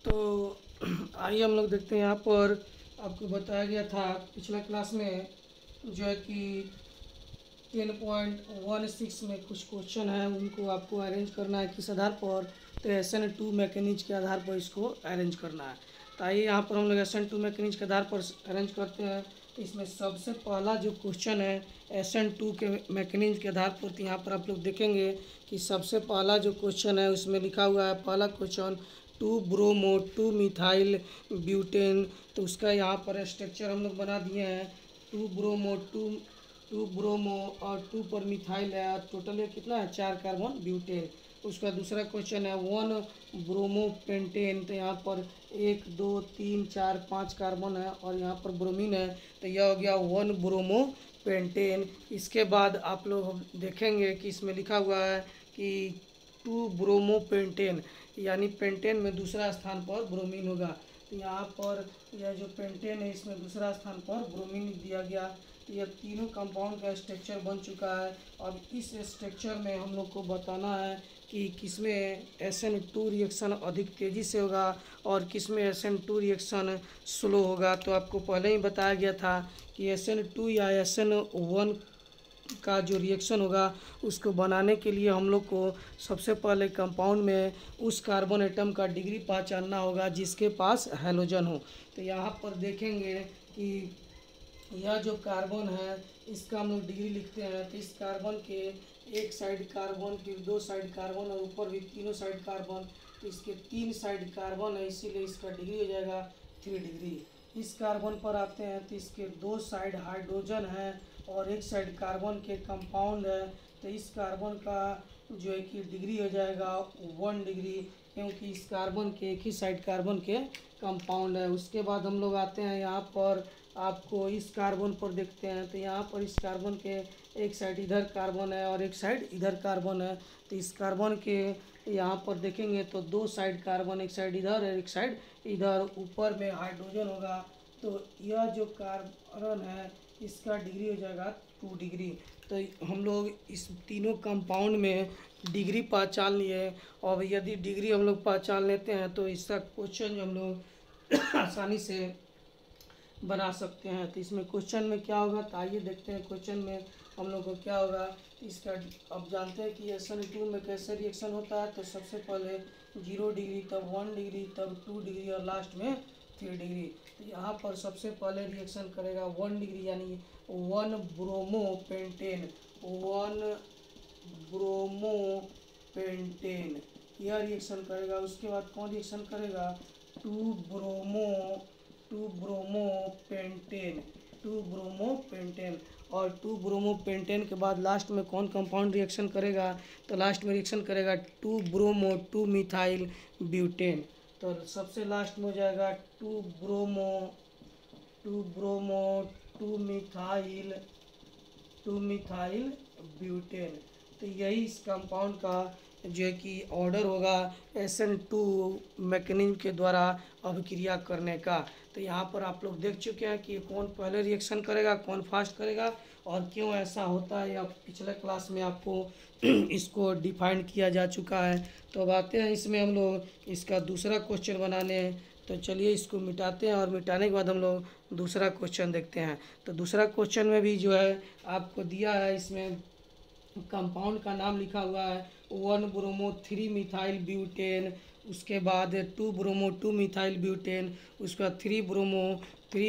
तो आइए हम लोग देखते हैं। यहाँ पर आपको बताया गया था पिछला क्लास में जो है कि 10.16 में कुछ क्वेश्चन है, उनको आपको अरेंज करना है किस आधार पर, तो SN2 मैकेनिज के आधार पर इसको अरेंज करना है। तो आइए यहाँ पर हम लोग SN2 मैकेनिज के आधार पर अरेंज करते हैं। तो इसमें सबसे पहला जो क्वेश्चन है SN2 के मैकेनिज के आधार पर, तो यहाँ पर आप लोग देखेंगे कि सबसे पहला जो क्वेश्चन है उसमें लिखा हुआ है, पहला क्वेश्चन 2 ब्रोमो 2 मिथाइल ब्यूटेन। तो उसका यहाँ पर स्ट्रक्चर हम लोग बना दिए हैं। 2 ब्रोमो 2 ब्रोमो और 2 पर मिथाइल है, और टोटल ये कितना है 4 कार्बन ब्यूटेन। उसका दूसरा क्वेश्चन है 1 ब्रोमो पेंटेन। तो यहाँ पर 1 2 3 4 5 कार्बन है और यहाँ पर ब्रोमीन है, तो यह हो गया 1 ब्रोमो पेंटेन। इसके बाद आप लोग देखेंगे कि इसमें लिखा हुआ है कि 2 ब्रोमो पेंटेन, यानी पेंटेन में दूसरा स्थान पर ब्रोमीन होगा। तो यहाँ पर यह जो पेंटेन है इसमें दूसरा स्थान पर ब्रोमीन दिया गया। तो यह तीनों कंपाउंड का स्ट्रक्चर बन चुका है। अब इस स्ट्रक्चर में हम लोग को बताना है कि किसमें SN2 रिएक्शन अधिक तेज़ी से होगा और किसमें SN2 रिएक्शन स्लो होगा। तो आपको पहले ही बताया गया था कि SN2 या SN1 का जो रिएक्शन होगा उसको बनाने के लिए हम लोग को सबसे पहले कंपाउंड में उस कार्बन एटम का डिग्री पहचानना होगा जिसके पास हैलोजन हो। तो यहाँ पर देखेंगे कि यह जो कार्बन है इसका हम लोग डिग्री लिखते हैं। तो इस कार्बन के एक साइड कार्बन, फिर 2 साइड कार्बन और ऊपर भी तीनों साइड कार्बन, तो इसके 3 साइड कार्बन है, इसीलिए इसका डिग्री हो जाएगा 3 डिग्री। इस कार्बन पर आते हैं तो इसके 2 साइड हाइड्रोजन है और एक साइड कार्बन के कंपाउंड है। तो इस कार्बन का जो है कि डिग्री हो जाएगा 1 डिग्री, क्योंकि इस कार्बन के एक ही साइड कार्बन के कंपाउंड है। उसके बाद हम लोग आते हैं यहाँ पर, आपको इस कार्बन पर देखते हैं। तो यहाँ पर इस कार्बन के एक साइड इधर कार्बन है और एक साइड इधर कार्बन है। तो इस कार्बन के यहाँ पर देखेंगे तो 2 साइड कार्बन, एक साइड इधर और एक साइड इधर, ऊपर में हाइड्रोजन होगा। तो यह जो कार्बन है इसका डिग्री हो जाएगा 2 डिग्री। तो हम लोग इस तीनों कंपाउंड में डिग्री पहचान लिए। और यदि डिग्री हम लोग पहचान लेते हैं तो इसका क्वेश्चन जो हम लोग आसानी से बना सकते हैं। तो इसमें क्वेश्चन में क्या होगा, तो आइए देखते हैं क्वेश्चन में हम लोग को क्या होगा। इसका अब जानते हैं कि SN2 में कैसे रिएक्शन होता है। तो सबसे पहले 0 डिग्री, तब 1 डिग्री, तब 2 डिग्री और लास्ट में 3 डिग्री। तो यहाँ पर सबसे पहले रिएक्शन करेगा 1 डिग्री, यानी 1 ब्रोमो पेंटेन, 1 ब्रोमो पेंटेन यह रिएक्शन करेगा। उसके बाद कौन रिएक्शन करेगा, 2 bromo 2 bromo pentane, 2 bromo pentane. और 2 ब्रोमो पेंटेन के बाद लास्ट में कौन कंपाउंड रिएक्शन करेगा, तो लास्ट में रिएक्शन करेगा 2 ब्रोमो 2 मिथाइल ब्यूटेन। तो सबसे लास्ट में हो जाएगा 2 ब्रोमो 2 मिथाइल ब्यूटेन। तो यही इस कंपाउंड का जो है कि ऑर्डर होगा SN2 मैकेनिज्म के द्वारा अभिक्रिया करने का। तो यहाँ पर आप लोग देख चुके हैं कि कौन पहले रिएक्शन करेगा, कौन फास्ट करेगा और क्यों ऐसा होता है, या पिछले क्लास में आपको इसको डिफाइन किया जा चुका है। तो अब आते हैं इसमें हम लोग इसका दूसरा क्वेश्चन बनाने। तो चलिए इसको मिटाते हैं और मिटाने के बाद हम लोग दूसरा क्वेश्चन देखते हैं। तो दूसरा क्वेश्चन में भी जो है आपको दिया है, इसमें कंपाउंड का नाम लिखा हुआ है 1 ब्रोमो 3 मिथाइल ब्यूटेन। उसके बाद 2 ब्रोमो 2 मिथाइल ब्यूटेन। उसके बाद 3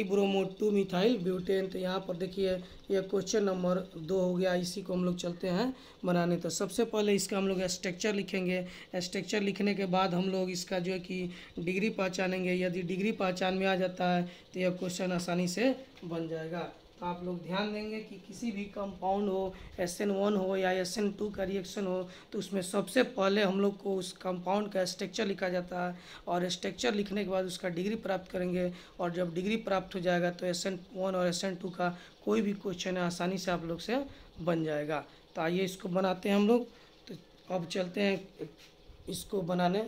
ब्रोमो 2 मिथाइल ब्यूटेन। तो यहाँ पर देखिए यह क्वेश्चन नंबर 2 हो गया। इसी को हम लोग चलते हैं बनाने। तो सबसे पहले इसका हम लोग स्ट्रक्चर लिखेंगे। स्ट्रक्चर लिखने के बाद हम लोग इसका जो है कि डिग्री पहचानेंगे। यदि डिग्री पहचान में आ जाता है तो यह क्वेश्चन आसानी से बन जाएगा। तो आप लोग ध्यान देंगे कि किसी भी कंपाउंड हो, SN1 हो या SN2 का रिएक्शन हो, तो उसमें सबसे पहले हम लोग को उस कंपाउंड का स्ट्रक्चर लिखा जाता है और स्ट्रक्चर लिखने के बाद उसका डिग्री प्राप्त करेंगे। और जब डिग्री प्राप्त हो जाएगा तो SN1 और SN2 का कोई भी क्वेश्चन है आसानी से आप लोग से बन जाएगा। तो आइए इसको बनाते हैं हम लोग। तो अब चलते हैं इसको बनाने।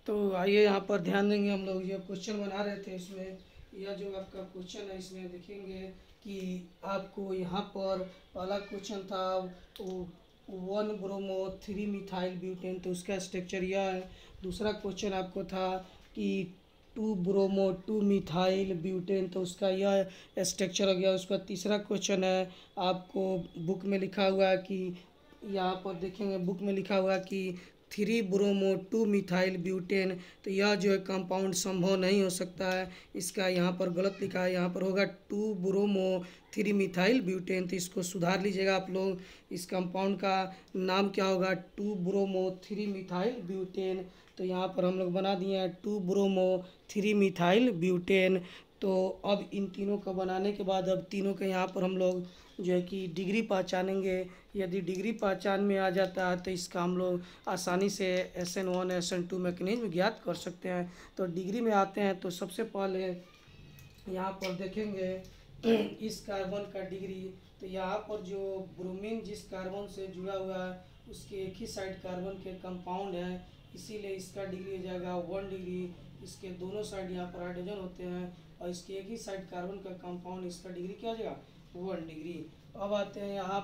तो आइए यहाँ पर ध्यान देंगे, हम लोग ये क्वेश्चन बना रहे थे। इसमें यह जो आपका क्वेश्चन है इसमें देखेंगे कि आपको यहाँ पर पहला क्वेश्चन था 1 ब्रोमो 3 मिथाइल ब्यूटेन। तो उसका स्ट्रक्चर यह है दूसरा क्वेश्चन आपको था कि 2 ब्रोमो 2 मिथाइल ब्यूटेन, तो उसका यह स्ट्रक्चर हो गया। उसका तीसरा क्वेश्चन है आपको बुक में लिखा हुआ है कि यहाँ पर देखेंगे बुक में लिखा हुआ है कि 3 ब्रोमो 2 मिथाइल ब्यूटेन, तो यह जो है कंपाउंड संभव नहीं हो सकता है। इसका यहाँ पर गलत लिखा है, यहाँ पर होगा 2 ब्रोमो 3 मिथाइल ब्यूटेन, तो इसको सुधार लीजिएगा आप लोग। इस कंपाउंड का नाम क्या होगा? 2 ब्रोमो 3 मिथाइल ब्यूटेन। तो यहाँ पर हम लोग बना दिए हैं 2 ब्रोमो 3 मिथाइल ब्यूटेन। तो अब इन तीनों का बनाने के बाद अब तीनों के यहाँ पर हम लोग जो है कि डिग्री पहचानेंगे। यदि डिग्री पहचान में आ जाता है तो इसका हम लोग आसानी से SN1 SN2 मैकेनिज्म ज्ञात कर सकते हैं। तो डिग्री में आते हैं तो सबसे पहले यहाँ पर देखेंगे इस कार्बन का डिग्री। तो यहाँ पर जो ब्रोमीन जिस कार्बन से जुड़ा हुआ है उसके एक ही साइड कार्बन के कंपाउंड है, इसीलिए इसका डिग्री हो जाएगा 1 डिग्री। इसके दोनों साइड यहाँ पर हाइड्रोजन होते हैं और इसके एक ही साइड कार्बन का कंपाउंड, इसका डिग्री क्या हो जाएगा? 1 डिग्री। अब आते हैं यहाँ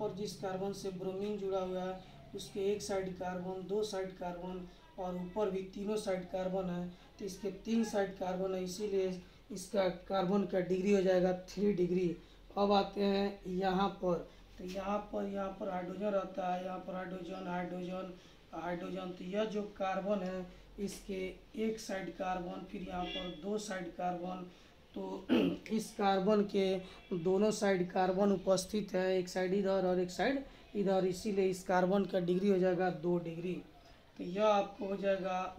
पर जिस कार्बन से ब्रोमीन जुड़ा हुआ है उसके एक साइड कार्बन, 2 साइड कार्बन और ऊपर भी तीनों साइड कार्बन है, तो इसके 3 साइड कार्बन है, इसीलिए इसका कार्बन का डिग्री हो जाएगा 3 डिग्री। अब आते हैं यहाँ पर, तो यहाँ पर हाइड्रोजन रहता है, यहाँ पर हाइड्रोजन हाइड्रोजन हाइड्रोजन। तो यह जो कार्बन है इसके एक साइड कार्बन, फिर यहाँ पर 2 साइड कार्बन, तो इस कार्बन के दोनों साइड कार्बन उपस्थित है, एक साइड इधर और एक साइड इधर, इसीलिए इस कार्बन का डिग्री हो जाएगा 2 डिग्री। तो यह आपको हो जाएगा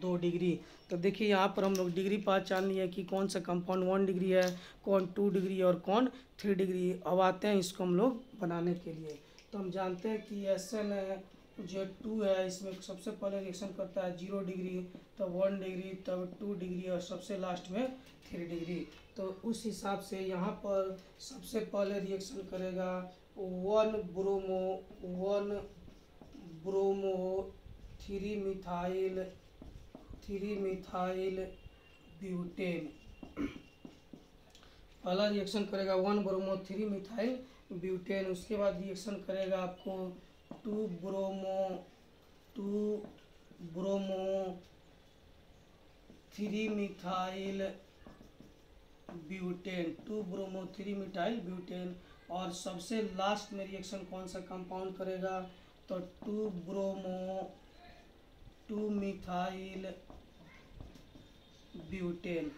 2 डिग्री। तो देखिए यहाँ पर हम लोग डिग्री पहचान लिए कि कौन सा कंपाउंड 1 डिग्री है, कौन 2 डिग्री और कौन 3 डिग्री। अब आते हैं इसको हम लोग बनाने के लिए। तो हम जानते हैं कि SN जो 2 है इसमें सबसे पहले रिएक्शन करता है 0 डिग्री, तब 1 डिग्री, तब 2 डिग्री और सबसे लास्ट में 3 डिग्री। तो उस हिसाब से यहाँ पर सबसे पहले रिएक्शन करेगा 1 ब्रोमो 3 मिथाइल ब्यूटेन। पहला रिएक्शन करेगा 1 ब्रोमो 3 मिथाइल ब्यूटेन। उसके बाद रिएक्शन करेगा आपको 2 bromo 3 methyl butane, 2 bromo 3 methyl butane. और सबसे लास्ट में रिएक्शन कौन सा कंपाउंड करेगा? तो 2 ब्रोमो 2 मिथाइल ब्यूटेन।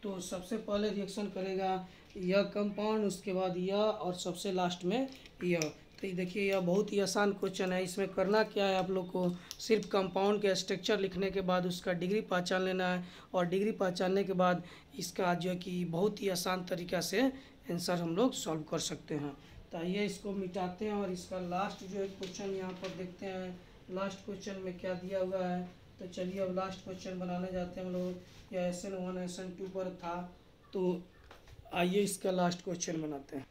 तो सबसे पहले रिएक्शन करेगा यह कंपाउंड, उसके बाद यह और सबसे लास्ट में यह। तो देखिए यह बहुत ही आसान क्वेश्चन है। इसमें करना क्या है, आप लोग को सिर्फ कंपाउंड के स्ट्रक्चर लिखने के बाद उसका डिग्री पहचान लेना है, और डिग्री पहचानने के बाद इसका जो है कि बहुत ही आसान तरीक़ा से आंसर हम लोग सॉल्व कर सकते हैं। तो आइए इसको मिटाते हैं और इसका लास्ट जो है क्वेश्चन यहाँ पर देखते हैं लास्ट क्वेश्चन में क्या दिया हुआ है। तो चलिए अब लास्ट क्वेश्चन बनाने जाते हैं हम लोग। यह SN1 SN2 पर था, तो आइए इसका लास्ट क्वेश्चन बनाते हैं।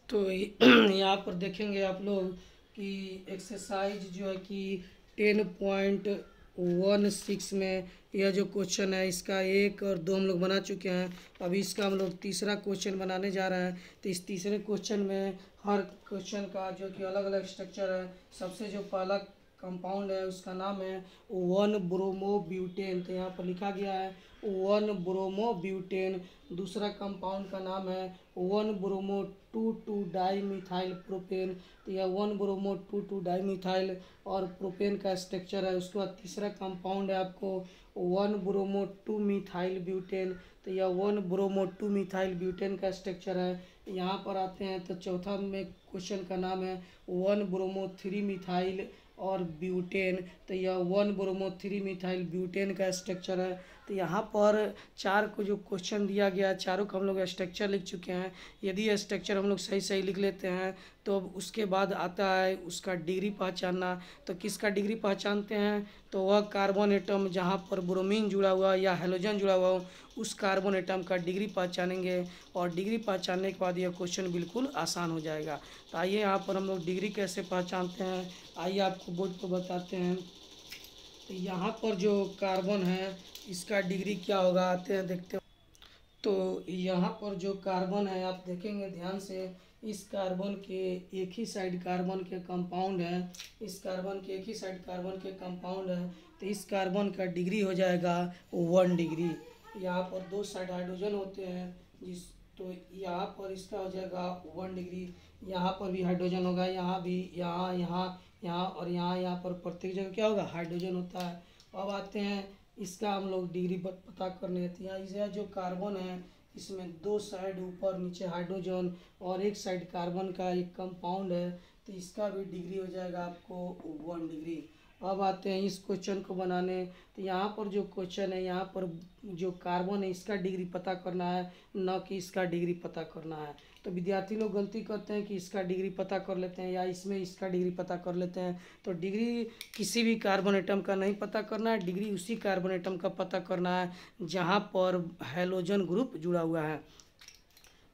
तो यहाँ पर देखेंगे आप लोग कि एक्सरसाइज जो है कि 10.16 में यह जो क्वेश्चन है इसका 1 और 2 हम लोग बना चुके हैं। अभी इसका हम लोग तीसरा क्वेश्चन बनाने जा रहे हैं। तो इस तीसरे क्वेश्चन में हर क्वेश्चन का जो कि अलग अलग स्ट्रक्चर है। सबसे जो पहला कंपाउंड है उसका नाम है 1 ब्रोमो ब्यूटेन, तो यहाँ पर लिखा गया है 1 ब्रोमो ब्यूटेन। दूसरा कंपाउंड का नाम है 1 ब्रोमो 2 डाई मिथाइल प्रोपेन, तो यह 1 ब्रोमो 2 डाई मिथाइल और प्रोपेन का स्ट्रक्चर है। उसके बाद तीसरा कंपाउंड है आपको 1 ब्रोमो 2 मिथाइल ब्यूटेन, तो यह 1 ब्रोमो 2 मिथाइल ब्यूटेन का स्ट्रक्चर है। यहाँ पर आते हैं तो चौथा में क्वेश्चन का नाम है 1 ब्रोमो 3 मिथाइल और ब्यूटेन, तो यह 1 ब्रोमो 3 मिथाइल ब्यूटेन का स्ट्रक्चर है। तो यहाँ पर 4 को जो क्वेश्चन दिया गया, चारों का हम लोग स्ट्रक्चर लिख चुके हैं। यदि यह स्ट्रक्चर हम लोग सही सही लिख लेते हैं तो अब उसके बाद आता है उसका डिग्री पहचानना। तो किसका डिग्री पहचानते हैं? तो वह कार्बन एटम जहाँ पर ब्रोमीन जुड़ा हुआ या हेलोजन जुड़ा हुआ हो उस कार्बन एटम का डिग्री पहचानेंगे, और डिग्री पहचानने के बाद यह क्वेश्चन बिल्कुल आसान हो जाएगा। तो आइए यहाँ पर हम लोग डिग्री कैसे पहचानते हैं, आइए आपको बोर्ड पर बताते हैं। तो यहाँ पर जो कार्बन है इसका डिग्री क्या होगा, आते हैं देखते हैं। तो यहाँ पर जो कार्बन है आप देखेंगे ध्यान से, इस कार्बन के एक ही साइड कार्बन के कंपाउंड है, इस कार्बन के एक ही साइड कार्बन के कंपाउंड है, तो इस कार्बन का डिग्री हो जाएगा 1 डिग्री। यहाँ पर 2 साइड हाइड्रोजन होते हैं, जिस तो यहाँ पर इसका हो जाएगा 1 डिग्री। यहाँ पर भी हाइड्रोजन होगा, यहाँ भी, यहाँ यहाँ यहाँ और यहाँ पर प्रत्येक जगह क्या होगा, हाइड्रोजन होता है। अब आते हैं इसका हम लोग डिग्री पता करने हैं। यहाँ इसका जो कार्बन है इसमें 2 साइड ऊपर नीचे हाइड्रोजन और एक साइड कार्बन का एक कंपाउंड है, तो इसका भी डिग्री हो जाएगा आपको 1 डिग्री। अब आते हैं इस क्वेश्चन को बनाने। तो यहाँ पर जो क्वेश्चन है, यहाँ पर जो कार्बन है इसका डिग्री पता करना है, न कि इसका डिग्री पता करना है। तो विद्यार्थी लोग गलती करते हैं कि इसका डिग्री पता कर लेते हैं या इसमें इसका डिग्री पता कर लेते हैं। तो डिग्री किसी भी कार्बन एटम का नहीं पता करना है, डिग्री उसी कार्बन एटम का पता करना है जहाँ पर हैलोजन ग्रुप जुड़ा हुआ है।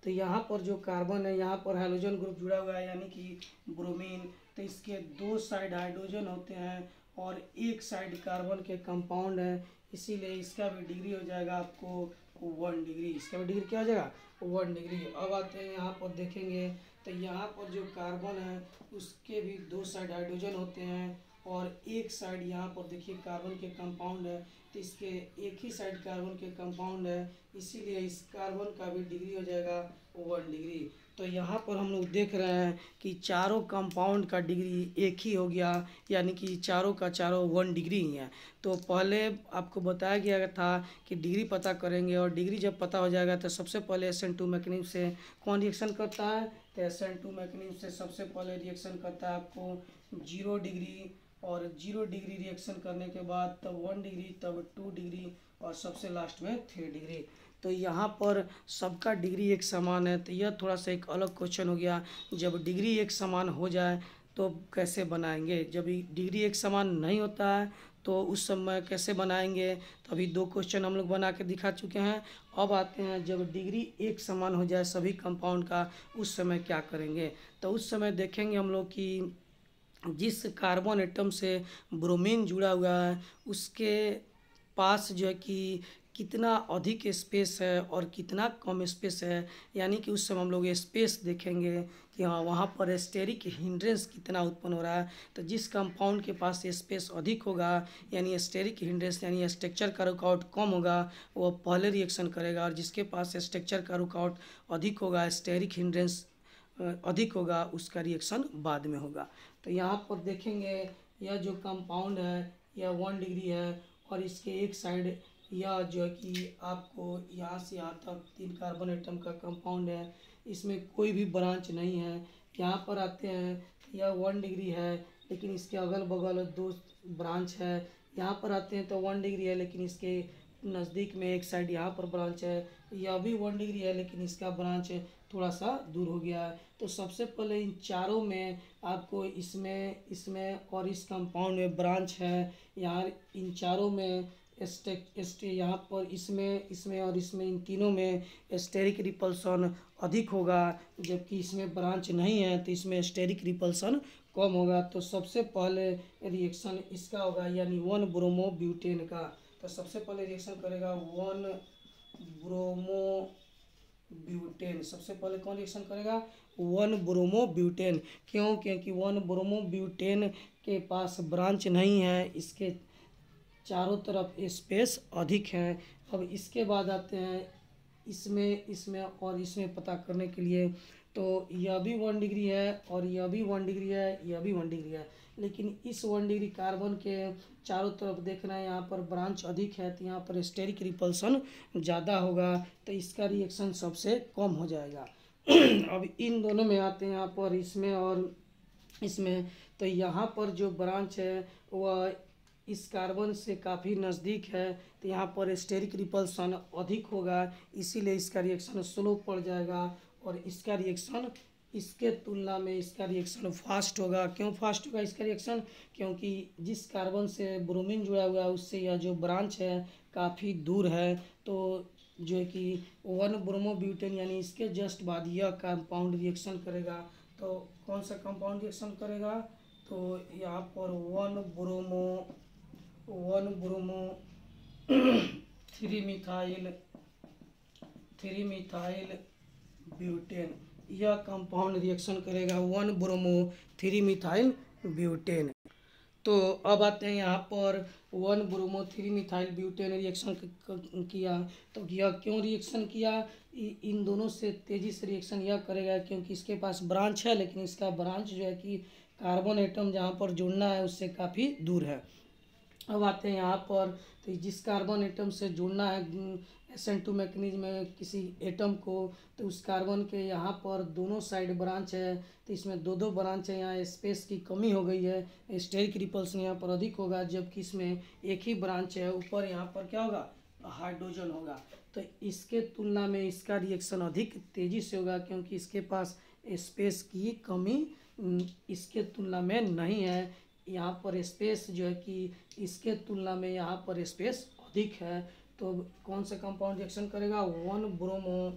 तो यहाँ पर जो कार्बन है, यहाँ पर हाइड्रोजन ग्रुप जुड़ा हुआ है यानी कि ब्रोमीन, तो इसके 2 साइड हाइड्रोजन होते हैं और एक साइड कार्बन के कंपाउंड है, इसीलिए इसका भी डिग्री हो जाएगा आपको 1 डिग्री। इसका भी डिग्री क्या हो जाएगा, 1 डिग्री। अब आते हैं यहाँ पर देखेंगे, तो यहाँ पर जो कार्बन है उसके भी 2 साइड हाइड्रोजन होते हैं और एक साइड यहाँ पर देखिए कार्बन के कंपाउंड है, तो इसके एक ही साइड कार्बन के कंपाउंड है, इसीलिए इस कार्बन का भी डिग्री हो जाएगा 1 डिग्री। तो यहाँ पर हम लोग देख रहे हैं कि चारों कंपाउंड का डिग्री एक ही हो गया, यानी कि चारों का चारों 1 डिग्री ही है। तो पहले आपको बताया गया था कि डिग्री पता करेंगे, और डिग्री जब पता हो जाएगा तो सबसे पहले SN2 मैकेनिज्म से कौन रिएक्शन करता है, तो SN2 मैकेनिज्म से सबसे पहले रिएक्शन करता है आपको 0 डिग्री, और 0 डिग्री रिएक्शन करने के बाद तब 1 डिग्री, तब 2 डिग्री और सबसे लास्ट में 3 डिग्री। तो यहाँ पर सबका डिग्री एक समान है। तो यह थोड़ा सा एक अलग क्वेश्चन हो गया। जब डिग्री एक समान हो जाए तो कैसे बनाएंगे, जब डिग्री एक समान नहीं होता है तो उस समय कैसे बनाएंगे। तो अभी 2 क्वेश्चन हम लोग बना के दिखा चुके हैं। अब आते हैं जब डिग्री एक समान हो जाए सभी कंपाउंड का, उस समय क्या करेंगे। तो उस समय देखेंगे हम लोग कि जिस कार्बन एटम से ब्रोमीन जुड़ा हुआ है उसके पास जो है कि कितना अधिक स्पेस है और कितना कम स्पेस है, यानी कि उस समय हम लोग स्पेस देखेंगे कि हाँ वहाँ पर स्टेरिक हिंड्रेंस कितना उत्पन्न हो रहा है। तो जिस कंपाउंड के पास स्पेस अधिक होगा यानी स्टेरिक हिंड्रेंस यानी स्ट्रक्चर का रुकावट कम होगा, वो पहले रिएक्शन करेगा, और जिसके पास स्ट्रक्चर का रुकावट अधिक होगा, स्टेरिक हिंड्रेंस अधिक होगा, उसका रिएक्शन बाद में होगा। तो यहाँ पर देखेंगे यह जो कंपाउंड है यह 1 डिग्री है, और इसके एक साइड यह जो है कि आपको यहाँ से यहाँ तक 3 कार्बन एटम का कंपाउंड है, इसमें कोई भी ब्रांच नहीं है। यहाँ पर आते हैं यह 1 डिग्री है लेकिन इसके अगल बगल 2 ब्रांच है। यहाँ पर आते हैं तो 1 डिग्री है लेकिन इसके नज़दीक में एक साइड यहाँ पर ब्रांच है, यह भी 1 डिग्री है लेकिन इसका ब्रांच थोड़ा सा दूर हो गया है। तो सबसे पहले इन चारों में आपको इसमें इसमें और इस कंपाउंड में ब्रांच है, यहाँ इन चारों में यहाँ पर इसमें इसमें और इसमें इन तीनों में स्टेरिक रिपल्सन अधिक होगा, जबकि इसमें ब्रांच नहीं है तो इसमें स्टेरिक रिपल्सन कम होगा। तो सबसे पहले रिएक्शन इसका होगा यानी 1 ब्रोमो ब्यूटेन का। तो सबसे पहले रिएक्शन करेगा 1 ब्रोमो ब्यूटेन। सबसे पहले कौन रिएक्शन करेगा, 1 ब्रोमो ब्यूटेन। क्यों, क्योंकि 1 ब्रोमो ब्यूटेन के पास ब्रांच नहीं है, इसके चारों तरफ स्पेस अधिक है। अब इसके बाद आते हैं इसमें और इसमें पता करने के लिए, तो यह भी 1 डिग्री है और यह भी 1 डिग्री है, यह भी 1 डिग्री है, लेकिन इस 1 डिग्री कार्बन के चारों तरफ देखना है यहाँ पर ब्रांच अधिक है, तो यहाँ पर स्टेरिक रिपल्सन ज़्यादा होगा, तो इसका रिएक्शन सबसे कम हो जाएगा। अब इन दोनों में आते हैं यहाँ पर इसमें और इसमें, तो यहाँ पर जो ब्रांच है वह इस कार्बन से काफ़ी नज़दीक है, तो यहाँ पर स्टेरिक रिपल्सन अधिक होगा, इसीलिए इसका रिएक्शन स्लो पड़ जाएगा और इसका रिएक्शन इसके तुलना में इसका रिएक्शन फास्ट होगा। क्यों फास्ट होगा इसका रिएक्शन, क्योंकि जिस कार्बन से ब्रोमीन जुड़ा हुआ है उससे यह जो ब्रांच है काफ़ी दूर है, तो जो है कि 1 ब्रोमो ब्यूटेन यानी इसके जस्ट बाद यह कंपाउंड रिएक्शन करेगा। तो कौन सा कंपाउंड रिएक्शन करेगा, तो यहाँ पर 1 ब्रोमो 3 मिथाइल ब्यूटेन, यह कंपाउंड रिएक्शन करेगा 1 ब्रोमो 3 मिथाइल ब्यूटेन। तो अब आते हैं यहाँ पर 1 ब्रोमो 3 मिथाइल ब्यूटेन रिएक्शन किया, तो यह क्यों रिएक्शन किया? इन दोनों से तेज़ी से रिएक्शन यह करेगा क्योंकि इसके पास ब्रांच है, लेकिन इसका ब्रांच जो है कि कार्बन एटम जहाँ पर जुड़ना है उससे काफ़ी दूर है। अब आते हैं यहाँ पर, तो जिस कार्बन एटम से जुड़ना है SN2 मैकेनिज्म में किसी एटम को, तो उस कार्बन के यहाँ पर दोनों साइड ब्रांच है, तो इसमें दो दो ब्रांच है। यहाँ स्पेस की कमी हो गई है, स्टेरिक रिपल्सन यहाँ पर अधिक होगा, जबकि इसमें एक ही ब्रांच है। ऊपर यहाँ पर क्या होगा? हाइड्रोजन होगा। तो इसके तुलना में इसका रिएक्शन अधिक तेज़ी से होगा क्योंकि इसके पास स्पेस की कमी इसके तुलना में नहीं है। यहाँ पर स्पेस जो है कि इसके तुलना में यहाँ पर स्पेस अधिक है। तो कौन सा कंपाउंड रिएक्शन करेगा? 1 ब्रोमो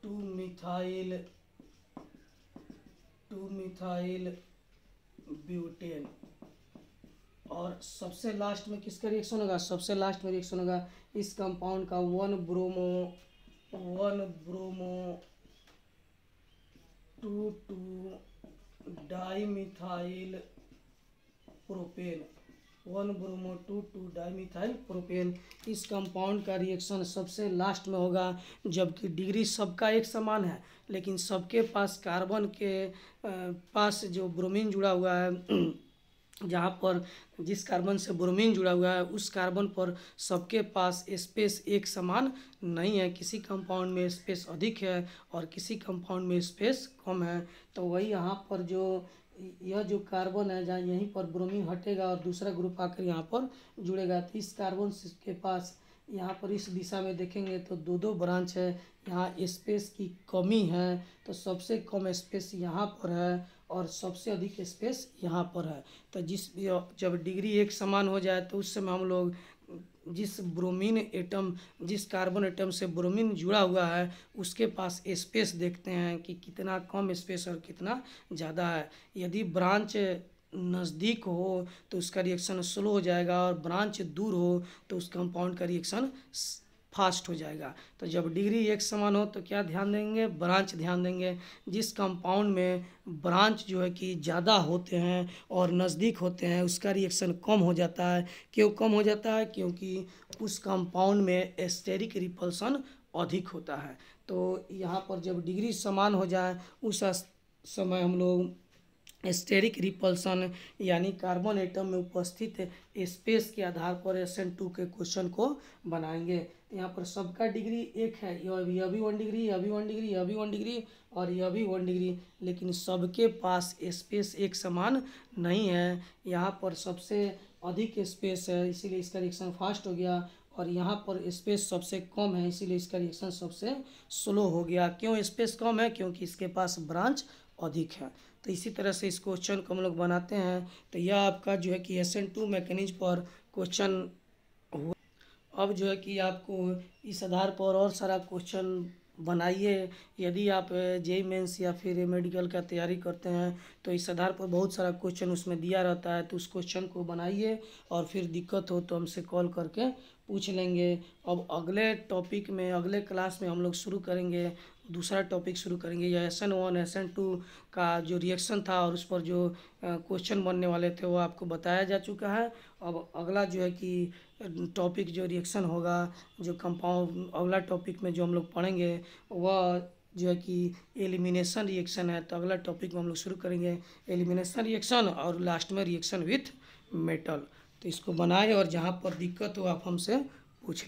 2 मिथाइल ब्यूटेन। और सबसे लास्ट में किसका रिएक्शन होगा? सबसे लास्ट में रिएक्शन होगा इस कंपाउंड का 1 bromo 2 dimethyl propane. 1 bromo 2 dimethyl propane. इस कंपाउंड का रिएक्शन सबसे लास्ट में होगा, जबकि डिग्री सबका एक समान है, लेकिन सबके पास कार्बन के पास जो ब्रोमीन जुड़ा हुआ है, जहाँ पर जिस कार्बन से ब्रोमीन जुड़ा हुआ है उस कार्बन पर सबके पास स्पेस एक समान नहीं है। किसी कंपाउंड में स्पेस अधिक है और किसी कंपाउंड में स्पेस कम है। तो वही यहाँ पर जो यह जो कार्बन है, जहाँ यहीं पर ब्रोमीन हटेगा और दूसरा ग्रुप आकर यहाँ पर जुड़ेगा, तो इस कार्बन के पास यहाँ पर इस दिशा में देखेंगे तो दो दो ब्रांच है। यहाँ स्पेस की कमी है, तो सबसे कम स्पेस यहाँ पर है और सबसे अधिक स्पेस यहाँ पर है। तो जब डिग्री एक समान हो जाए तो उस समय हम लोग जिस कार्बन एटम से ब्रोमीन जुड़ा हुआ है उसके पास स्पेस देखते हैं कि कितना कम स्पेस और कितना ज़्यादा है। यदि ब्रांच नज़दीक हो तो उसका रिएक्शन स्लो हो जाएगा, और ब्रांच दूर हो तो उस कंपाउंड का रिएक्शन फास्ट हो जाएगा। तो जब डिग्री एक समान हो तो क्या ध्यान देंगे? ब्रांच ध्यान देंगे। जिस कंपाउंड में ब्रांच जो है कि ज़्यादा होते हैं और नज़दीक होते हैं उसका रिएक्शन कम हो जाता है। क्यों कम हो जाता है? क्योंकि उस कंपाउंड में स्टेरिक रिपल्सन अधिक होता है। तो यहाँ पर जब डिग्री समान हो जाए उस समय हम लोग स्टेरिक रिपल्सन यानी कार्बन एटम में उपस्थित स्पेस के आधार पर SN2 के क्वेश्चन को बनाएंगे। यहाँ पर सबका डिग्री एक है, यह भी 1 डिग्री, यह भी 1 डिग्री, यह भी 1 डिग्री और यह भी 1 डिग्री, लेकिन सबके पास स्पेस एक समान नहीं है। यहाँ पर सबसे अधिक स्पेस है, इसीलिए इसका रिएक्शन फास्ट हो गया, और यहाँ पर स्पेस सबसे कम है, इसीलिए इसका रिएक्शन सबसे स्लो हो गया। क्यों स्पेस कम है? क्योंकि इसके पास ब्रांच अधिक है। तो इसी तरह से इस क्वेश्चन को हम लोग बनाते हैं। तो यह आपका जो है कि SN2 मैकेनिज्म पर क्वेश्चन हुआ। अब जो है कि आपको इस आधार पर और सारा क्वेश्चन बनाइए। यदि आप JEE मेंस या फिर मेडिकल का तैयारी करते हैं तो इस आधार पर बहुत सारा क्वेश्चन उसमें दिया रहता है, तो उस क्वेश्चन को बनाइए और फिर दिक्कत हो तो हमसे कॉल करके पूछ लेंगे। अब अगले टॉपिक में, अगले क्लास में हम लोग शुरू करेंगे, दूसरा टॉपिक शुरू करेंगे। यह SN1 SN2 का जो रिएक्शन था और उस पर जो क्वेश्चन बनने वाले थे वो आपको बताया जा चुका है। अब अगला जो है कि टॉपिक जो रिएक्शन होगा, जो कंपाउंड अगला टॉपिक में जो हम लोग पढ़ेंगे वह जो है कि एलिमिनेशन रिएक्शन है। तो अगला टॉपिक में हम लोग शुरू करेंगे एलिमिनेशन रिएक्शन और लास्ट में रिएक्शन विथ मेटल। तो इसको बनाए और जहाँ पर दिक्कत हो आप हमसे पूछ लें।